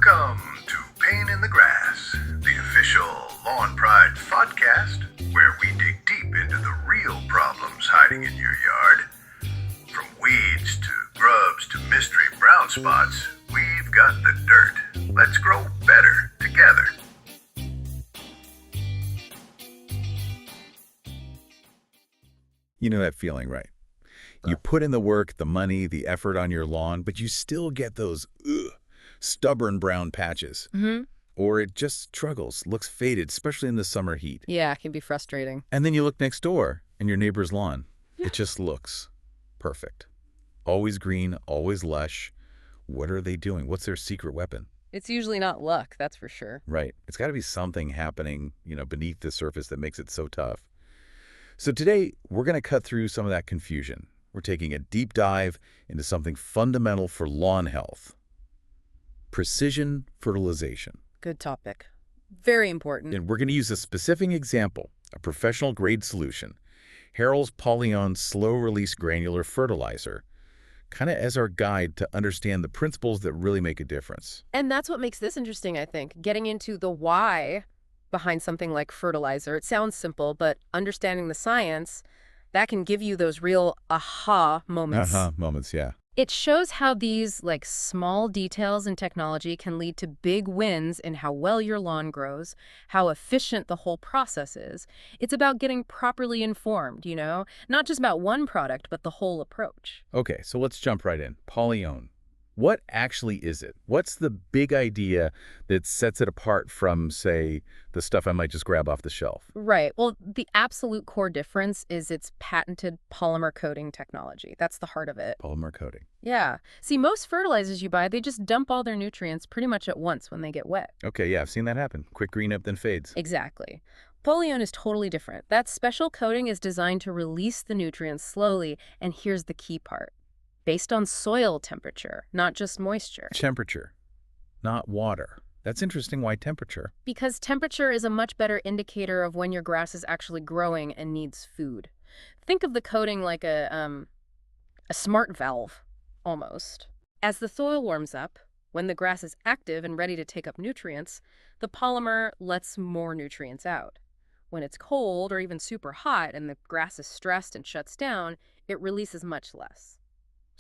Welcome to Pain in the Grass, the official Lawn Pride podcast, where we dig deep into the real problems hiding in your yard. From weeds to grubs to mystery brown spots, we've got the dirt. Let's grow better together. You know that feeling, right? You put in the work, the money, the effort on your lawn, but you still get those stubborn brown patches. Or it just struggles, looks faded, especially in the summer heat. Yeah, it can be frustrating. And then you look next door and your neighbor's lawn. It just looks perfect. Always green, always lush. What are they doing? What's their secret weapon? It's usually not luck, that's for sure. Right. It's got to be something happening, beneath the surface that makes it so tough. So today, we're going to cut through some of that confusion. We're taking a deep dive into something fundamental for lawn health. Precision fertilization. Good topic. Very important. And we're going to use a specific example, a professional-grade solution, Harrell's Polyon slow-release granular fertilizer, kind of as our guide to understand the principles that really make a difference. And that's what makes this interesting, I think. Getting into the why behind something like fertilizer. It sounds simple, but understanding the science, that can give you those real aha moments. Aha moments, yeah. It shows how these small details in technology can lead to big wins in how well your lawn grows, how efficient the whole process is. It's about getting properly informed, not just about one product, but the whole approach. Okay, so let's jump right in. Polyon. What actually is it? What's the big idea that sets it apart from, say, the stuff I might just grab off the shelf? Right. Well, the absolute core difference is its patented polymer coating technology. That's the heart of it. Polymer coating. Yeah. See, most fertilizers you buy, they just dump all their nutrients pretty much at once when they get wet. Okay, yeah, I've seen that happen. Quick green up, then fades. Exactly. Polyon is totally different. That special coating is designed to release the nutrients slowly, and here's the key part. Based on soil temperature, not just moisture. Temperature, not water. That's interesting. Why temperature? Because temperature is a much better indicator of when your grass is actually growing and needs food. Think of the coating like a smart valve, almost. As the soil warms up, when the grass is active and ready to take up nutrients, the polymer lets more nutrients out. When it's cold or even super hot and the grass is stressed and shuts down, it releases much less.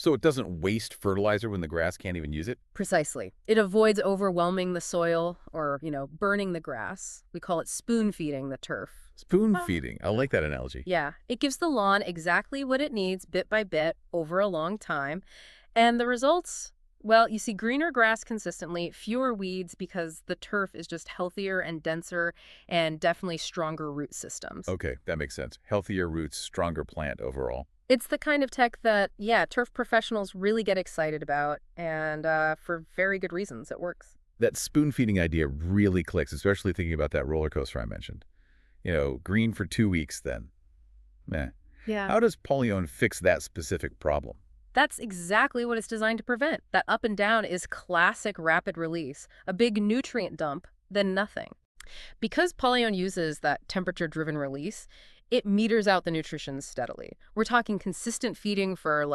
So it doesn't waste fertilizer when the grass can't even use it? Precisely. It avoids overwhelming the soil or, burning the grass. We call it spoon feeding the turf. Spoon feeding. I like that analogy. Yeah. It gives the lawn exactly what it needs bit by bit over a long time. And the results? Well, you see greener grass consistently, fewer weeds because the turf is just healthier and denser and definitely stronger root systems. Okay, that makes sense. Healthier roots, stronger plant overall. It's the kind of tech that, turf professionals really get excited about, and for very good reasons, it works. That spoon-feeding idea really clicks, especially thinking about that roller coaster I mentioned. Green for 2 weeks then. Meh. Yeah. How does Polyon fix that specific problem? That's exactly what it's designed to prevent. That up and down is classic rapid release, a big nutrient dump, then nothing. Because Polyon uses that temperature-driven release, it meters out the nutrition steadily. We're talking consistent feeding for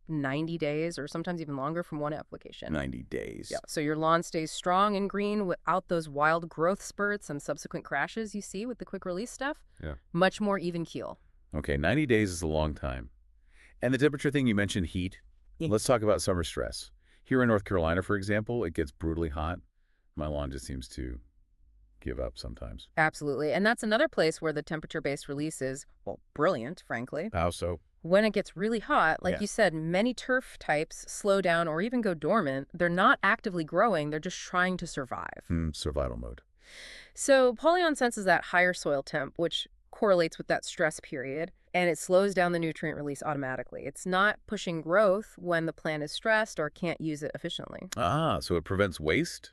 90 days or sometimes even longer from one application. 90 days. Yeah. So your lawn stays strong and green without those wild growth spurts and subsequent crashes you see with the quick release stuff. Yeah. Much more even keel. Okay, 90 days is a long time. And the temperature thing, you mentioned heat. Yeah. Let's talk about summer stress. Here in North Carolina, for example, it gets brutally hot. My lawn just seems to give up sometimes. Absolutely. And that's another place where the temperature-based release is, brilliant, frankly. How so? When it gets really hot, like you said, many turf types slow down or even go dormant. They're not actively growing. They're just trying to survive. Survival mode. So Polyon senses that higher soil temp, which correlates with that stress period, and it slows down the nutrient release automatically. It's not pushing growth when the plant is stressed or can't use it efficiently. So it prevents waste?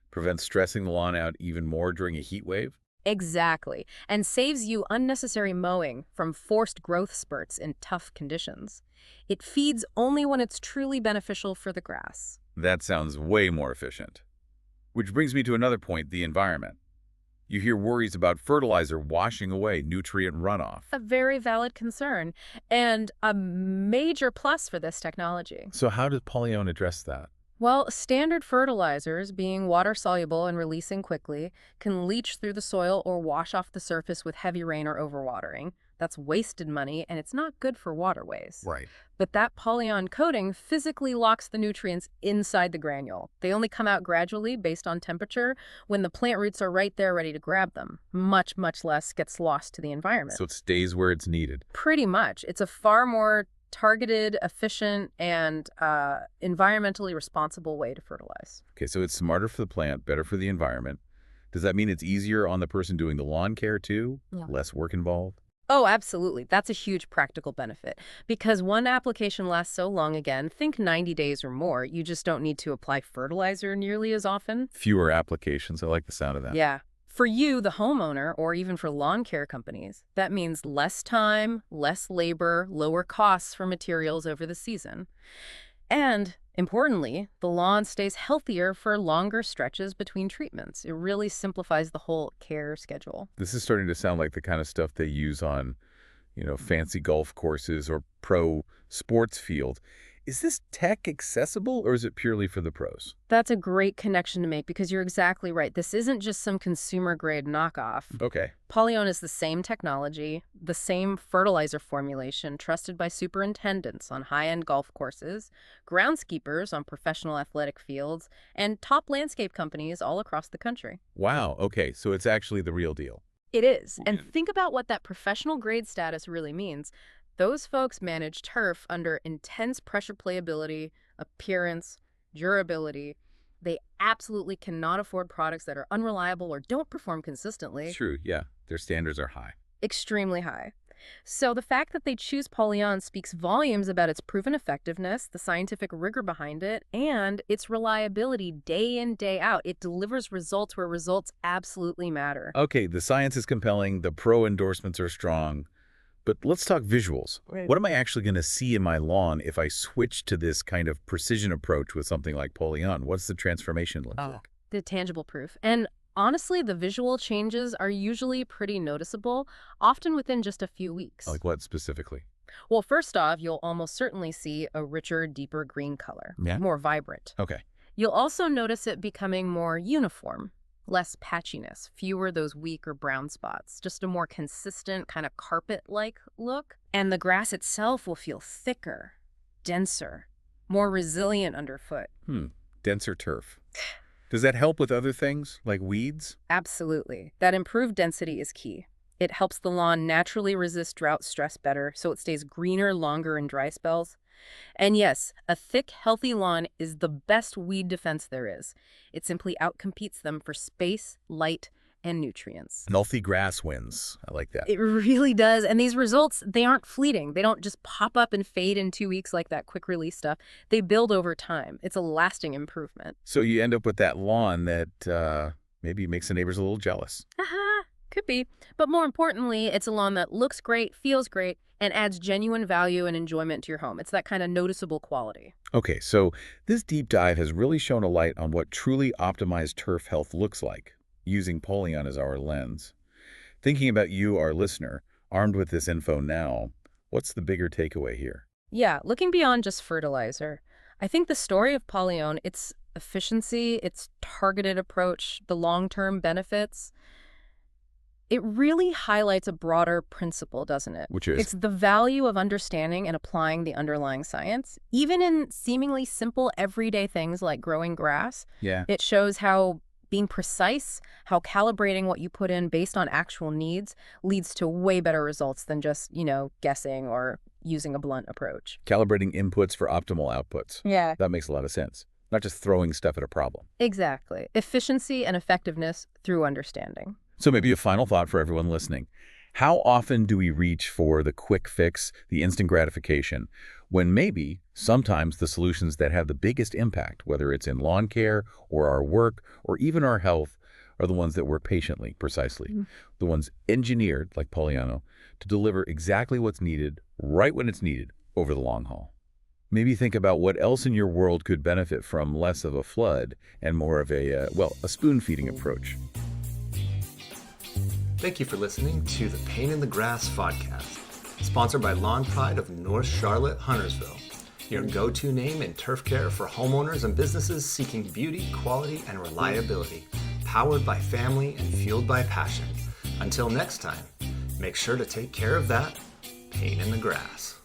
Prevents stressing the lawn out even more during a heat wave? Exactly. And saves you unnecessary mowing from forced growth spurts in tough conditions. It feeds only when it's truly beneficial for the grass. That sounds way more efficient. Which brings me to another point, the environment. You hear worries about fertilizer washing away nutrient runoff. A very valid concern, and a major plus for this technology. So how does Polyon address that? Well, standard fertilizers, being water-soluble and releasing quickly, can leach through the soil or wash off the surface with heavy rain or overwatering. That's wasted money, and it's not good for waterways. Right. But that Polyon coating physically locks the nutrients inside the granule. They only come out gradually based on temperature when the plant roots are right there ready to grab them. Much, much less gets lost to the environment. So it stays where it's needed. Pretty much. It's a far more targeted, efficient, and environmentally responsible way to fertilize. Okay, so it's smarter for the plant, better for the environment. Does that mean it's easier on the person doing the lawn care too? Yeah. Less work involved? Oh, absolutely. That's a huge practical benefit. Because one application lasts so long, again, think 90 days or more, you just don't need to apply fertilizer nearly as often. Fewer applications. I like the sound of that. Yeah. For you, the homeowner, or even for lawn care companies, that means less time, less labor, lower costs for materials over the season. And, importantly, the lawn stays healthier for longer stretches between treatments. It really simplifies the whole care schedule. This is starting to sound like the kind of stuff they use on, fancy golf courses or pro sports field. Is this tech accessible, or is it purely for the pros? That's a great connection to make because you're exactly right. This isn't just some consumer-grade knockoff. Okay. Polyon is the same technology, the same fertilizer formulation trusted by superintendents on high-end golf courses, groundskeepers on professional athletic fields, and top landscape companies all across the country. Wow. Okay, so it's actually the real deal. It is. And think about what that professional-grade status really means. Those folks manage turf under intense pressure playability, appearance, durability. They absolutely cannot afford products that are unreliable or don't perform consistently. True, yeah. Their standards are high. Extremely high. So the fact that they choose Polyon speaks volumes about its proven effectiveness, the scientific rigor behind it, and its reliability day in, day out. It delivers results where results absolutely matter. Okay, the science is compelling, the pro endorsements are strong. But let's talk visuals. Right. What am I actually going to see in my lawn if I switch to this kind of precision approach with something like Polyon? What's the transformation look like? The tangible proof. And honestly, the visual changes are usually pretty noticeable, often within just a few weeks. Like what specifically? Well, first off, you'll almost certainly see a richer, deeper green color. Yeah? More vibrant. Okay. You'll also notice it becoming more uniform. Less patchiness, fewer those weak or brown spots, just a more consistent kind of carpet-like look. And the grass itself will feel thicker, denser, more resilient underfoot. Denser turf. Does that help with other things, like weeds? Absolutely. That improved density is key. It helps the lawn naturally resist drought stress better, so it stays greener longer in dry spells. And yes, a thick, healthy lawn is the best weed defense there is. It simply outcompetes them for space, light, and nutrients. Healthy grass wins. I like that. It really does. And these results, they aren't fleeting. They don't just pop up and fade in 2 weeks like that quick release stuff. They build over time. It's a lasting improvement. So you end up with that lawn that maybe makes the neighbors a little jealous. Could be. But more importantly, it's a lawn that looks great, feels great, and adds genuine value and enjoyment to your home. It's that kind of noticeable quality. Okay, so this deep dive has really shown a light on what truly optimized turf health looks like, using Polyon as our lens. Thinking about you, our listener, armed with this info now, what's the bigger takeaway here? Yeah, looking beyond just fertilizer, I think the story of Polyon, its efficiency, its targeted approach, the long-term benefits, it really highlights a broader principle, doesn't it? Which is? It's the value of understanding and applying the underlying science. Even in seemingly simple everyday things like growing grass, Yeah. it shows how being precise, how calibrating what you put in based on actual needs leads to way better results than just, guessing or using a blunt approach. Calibrating inputs for optimal outputs. Yeah. That makes a lot of sense. Not just throwing stuff at a problem. Exactly. Efficiency and effectiveness through understanding. So maybe a final thought for everyone listening. How often do we reach for the quick fix, the instant gratification, when maybe sometimes the solutions that have the biggest impact, whether it's in lawn care or our work or even our health, are the ones that work patiently, precisely, the ones engineered, like Polyano, to deliver exactly what's needed, right when it's needed, over the long haul? Maybe think about what else in your world could benefit from less of a flood and more of a spoon-feeding approach. Thank you for listening to the Pain in the Grass podcast, sponsored by Lawn Pride of North Charlotte, Huntersville. your go-to name in turf care for homeowners and businesses seeking beauty, quality, and reliability. Powered by family and fueled by passion. Until next time, make sure to take care of that pain in the grass.